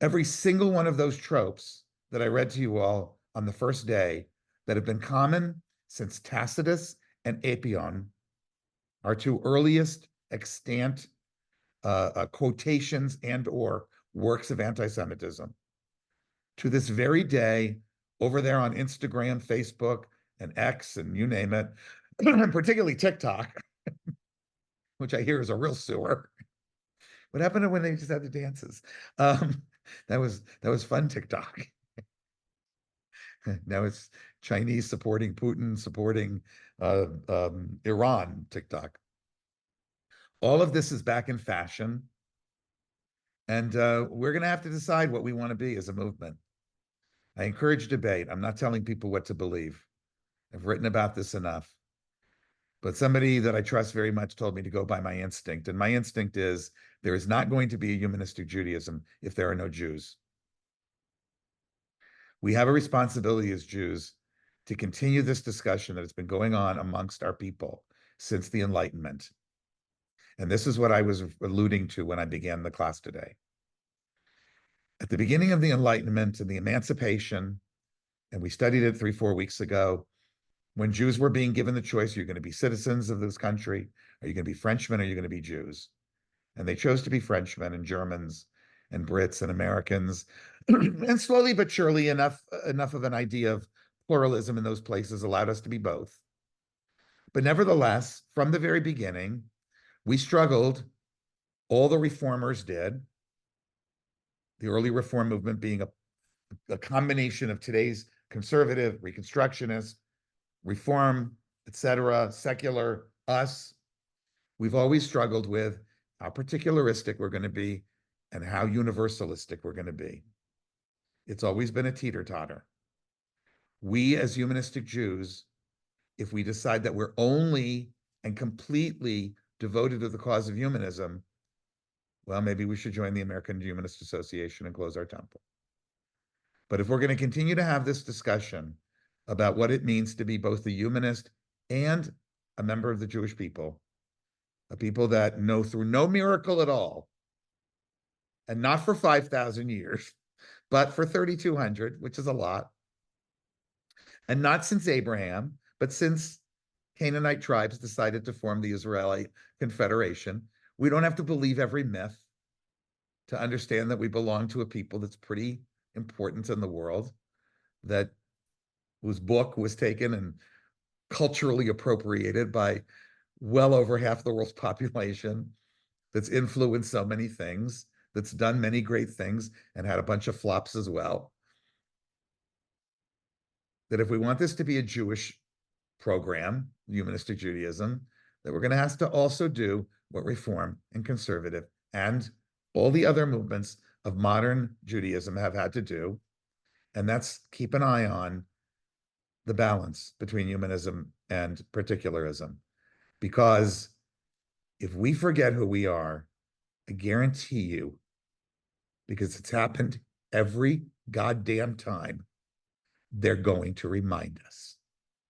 Every single one of those tropes that I read to you all on the first day that have been common since Tacitus and Apion, our two earliest extant quotations and or works of anti-Semitism. To this very day, over there on Instagram, Facebook, and X, and you name it, particularly TikTok, which I hear is a real sewer. What happened to when they just had the dances? That was fun, TikTok. Now it's Chinese supporting Putin, supporting Iran TikTok. All of this is back in fashion, and we're going to have to decide what we want to be as a movement. I encourage debate. I'm not telling people what to believe. I've written about this enough. But somebody that I trust very much told me to go by my instinct. And my instinct is there is not going to be a humanistic Judaism if there are no Jews. We have a responsibility as Jews to continue this discussion that has been going on amongst our people since the Enlightenment. And this is what I was alluding to when I began the class today. At the beginning of the Enlightenment and the Emancipation, and we studied it 3-4 weeks ago, when Jews were being given the choice, you're going to be citizens of this country, are you going to be Frenchmen, or are you going to be Jews? And they chose to be Frenchmen and Germans and Brits and Americans. And slowly but surely, enough of an idea of pluralism in those places allowed us to be both. But nevertheless, from the very beginning, we struggled. All the reformers did. The early reform movement being a combination of today's conservative, reconstructionist, reform, etc., secular, us. We've always struggled with how particularistic we're going to be and how universalistic we're going to be. It's always been a teeter-totter. We as humanistic Jews, if we decide that we're only and completely devoted to the cause of humanism, well, maybe we should join the American Humanist Association and close our temple. But if we're going to continue to have this discussion about what it means to be both a humanist and a member of the Jewish people, a people that know through no miracle at all, and not for 5,000 years, but for 3,200, which is a lot, and not since Abraham, but since Canaanite tribes decided to form the Israeli Confederation. We don't have to believe every myth to understand that we belong to a people that's pretty important in the world, that whose book was taken and culturally appropriated by well over half the world's population, that's influenced so many things, that's done many great things and had a bunch of flops as well. That if we want this to be a Jewish program, humanistic Judaism, that we're going to have to also do what Reform and Conservative and all the other movements of modern Judaism have had to do, and that's keep an eye on the balance between humanism and particularism. Because if we forget who we are, I guarantee you, because it's happened every goddamn time, they're going to remind us.